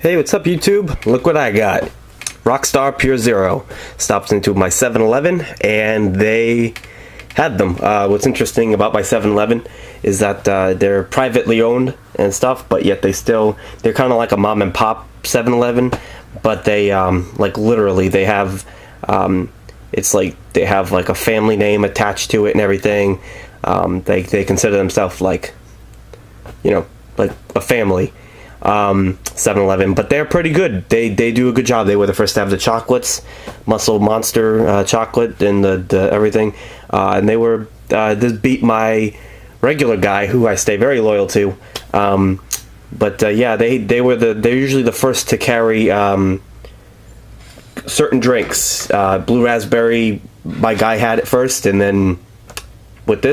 Hey, what's up YouTube? Look what I got. Rockstar Pure Zero. Stopped into my 7-Eleven and they had them. What's interesting about my 7-Eleven is that they're privately owned and stuff, but yet they're kind of like a mom and pop 7-Eleven, but they like literally they have it's like they have like a family name attached to it and everything. They consider themselves like, you know, like a family. 7-Eleven, but they're pretty good. They do a good job. They were the first to have the chocolates, Muscle Monster chocolate, and the everything, and they were this beat my regular guy, who I stay very loyal to. Yeah, they're usually the first to carry certain drinks. Blue raspberry, my guy had it first, and then with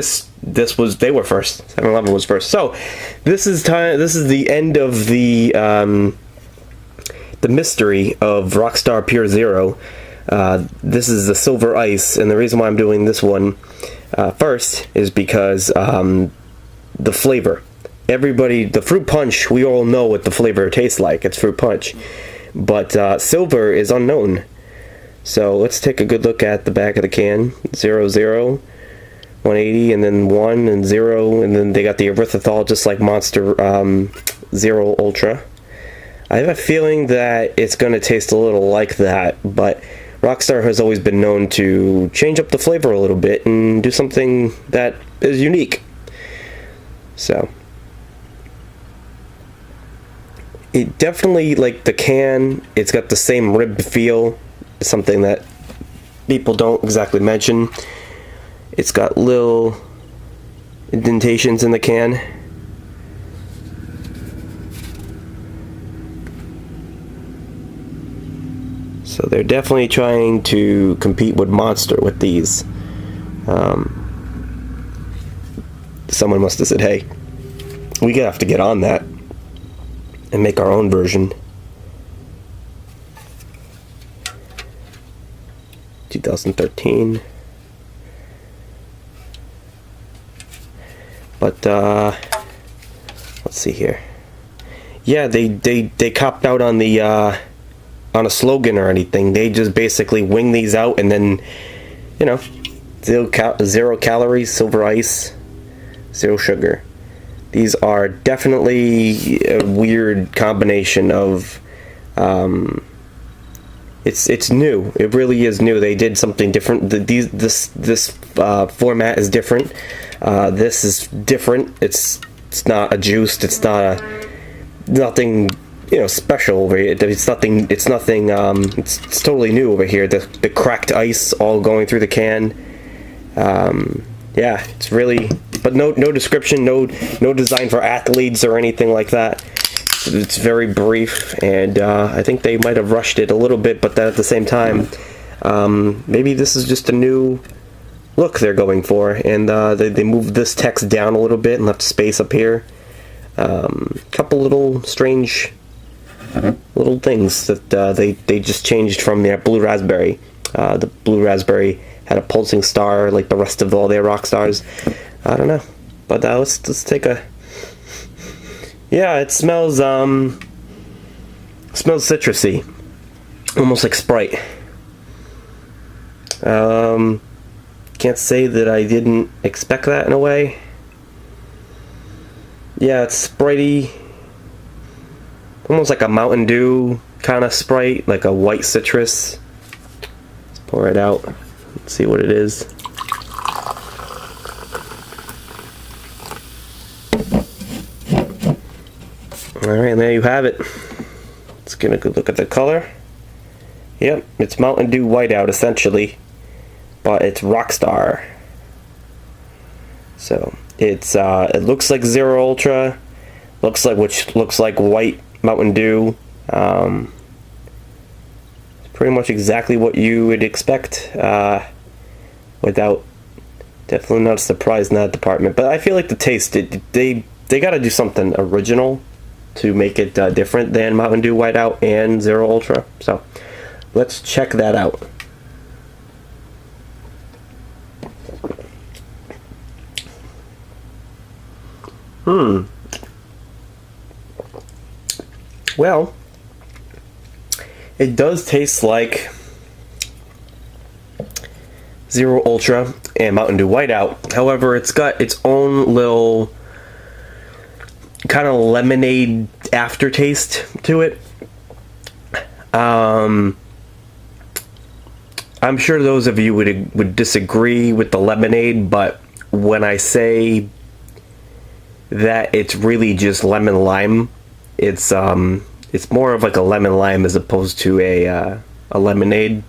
they were first. 7-Eleven was first. So this is the end of the mystery of Rockstar Pure Zero. This is the Silver Ice, and the reason why I'm doing this one first is because the flavor. The fruit punch, we all know what the flavor tastes like. It's fruit punch, but silver is unknown. So let's take a good look at the back of the can. 00. 180, and then 1 and 0, and then they got the erythritol, just like Monster Zero Ultra. I have a feeling that it's going to taste a little like that, but Rockstar has always been known to change up the flavor a little bit and do something that is unique. So it definitely, like the can, it's got the same rib feel, something that people don't exactly mention. It's got little indentations in the can. So they're definitely trying to compete with Monster with these. Someone must have said, hey, we have to get on that and make our own version. 2013. But let's see here. Yeah, they copped out on the on a slogan or anything. They just basically wing these out, and then, you know, 0 calories, Silver Ice, 0 sugar. These are definitely a weird combination of. It's new. It really is new. They did something different. This format is different. This is different. It's not a juiced. It's not nothing, you know, special over here. It's nothing. It's totally new over here. The cracked ice all going through the can. Yeah, it's really, but no description, no design for athletes or anything like that. It's very brief, and I think they might have rushed it a little bit, but then at the same time, maybe this is just a new look they're going for, and they moved this text down a little bit and left space up here. Couple little strange little things that they just changed from their blue raspberry. The blue raspberry had a pulsing star like the rest of all their Rockstars. I don't know, but let's take a. Yeah, it smells citrusy, almost like Sprite. Can't say that I didn't expect that in a way. Yeah, it's Spritey, almost like a Mountain Dew kind of Sprite, like a white citrus. Let's pour it out. Let's see what it is. Alright, there you have it. Let's get a good look at the color. Yep, it's Mountain Dew Whiteout essentially, but it's Rockstar. So it's it looks like Zero Ultra, which looks like white Mountain Dew. It's pretty much exactly what you would expect. Without, definitely not surprised in that department. But I feel like the taste, they got to do something original to make it different than Mountain Dew Whiteout and Zero Ultra. So let's check that out. Well, It does taste like Zero Ultra and Mountain Dew Whiteout. However, it's got its own little kind of lemonade aftertaste to it. I'm sure those of you would disagree with the lemonade, but when I say that it's really just lemon lime, it's more of like a lemon lime as opposed to a lemonade.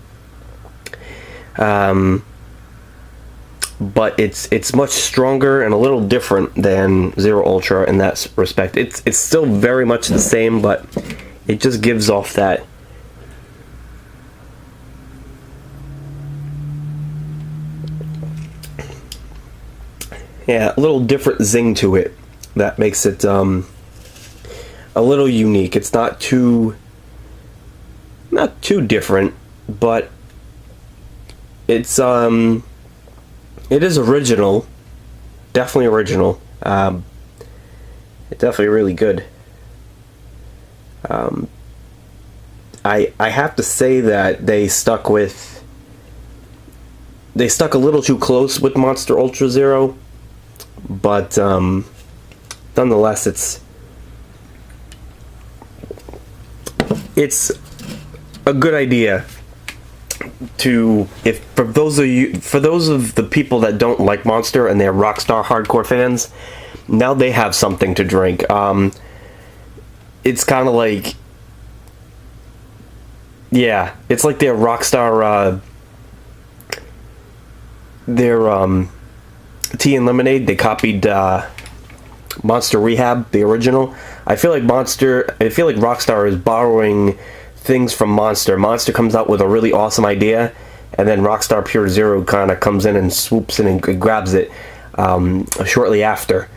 But it's much stronger and a little different than Zero Ultra in that respect. It's still very much the same, but it just gives off that a little different zing to it that makes it a little unique. It's not too different, but it's it is original, definitely original. It's definitely really good. I have to say that they stuck a little too close with Monster Ultra Zero, but nonetheless, it's a good idea to, if for those of the people that don't like Monster and they're Rockstar hardcore fans, now they have something to drink. It's kind of like, yeah, it's like their Rockstar their tea and lemonade. They copied Monster Rehab, the original. I feel like Rockstar is borrowing things from Monster. Monster comes out with a really awesome idea, and then Rockstar Pure Zero kind of comes in and swoops in and grabs it shortly after.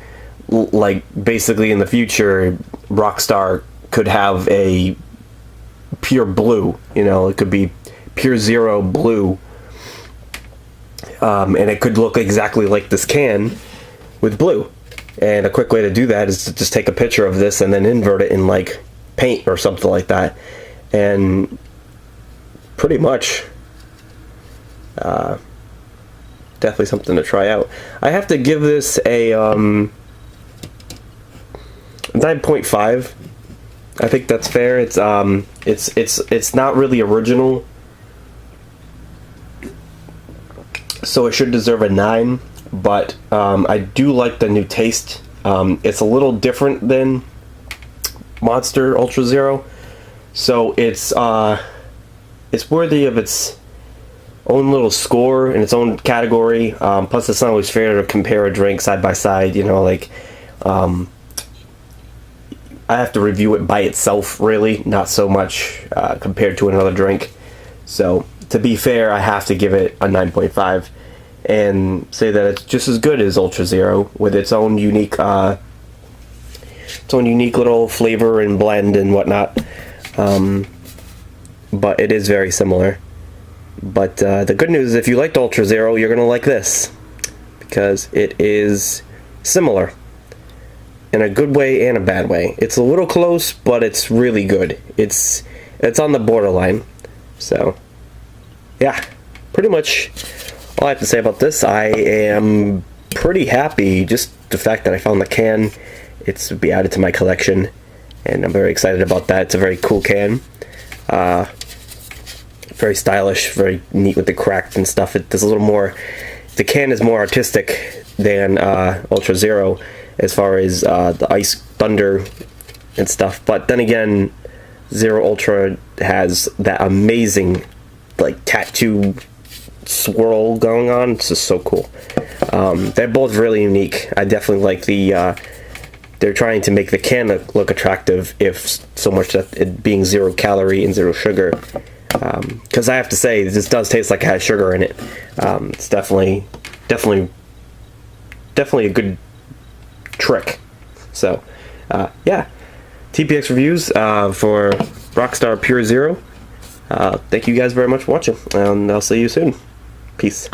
Like, basically in the future, Rockstar could have a Pure Blue, it could be Pure Zero Blue, and it could look exactly like this can with blue. And a quick way to do that is to just take a picture of this and then invert it in like paint or something like that. And pretty much definitely something to try out. I have to give this a 9.5. I think that's fair. It's not really original, so it should deserve a 9, but I do like the new taste. It's a little different than Monster Ultra Zero, so it's worthy of its own little score in its own category. Plus, it's not always fair to compare a drink side by side. I have to review it by itself, really, not so much compared to another drink. So, to be fair, I have to give it a 9.5 and say that it's just as good as Ultra Zero with its own unique little flavor and blend and whatnot. But it is very similar. But the good news is, if you liked Ultra Zero, you're gonna like this, because it is similar in a good way and a bad way. It's a little close, but it's really good. It's on the borderline. So, yeah, pretty much all I have to say about this. I am pretty happy, just the fact that I found the can. It's to be added to my collection, and I'm very excited about that. It's a very cool can. Very stylish, very neat with the crack and stuff. There's a little more, the can is more artistic than Ultra Zero as far as the Ice Thunder and stuff. But then again, Zero Ultra has that amazing like tattoo swirl going on. It's just so cool. They're both really unique. I definitely like the they're trying to make the can look attractive, if so much that it being 0 calorie and 0 sugar. Because I have to say, this does taste like it has sugar in it. It's definitely a good trick. So, yeah, TPX reviews for Rockstar Pure Zero. Thank you guys very much for watching, and I'll see you soon. Peace.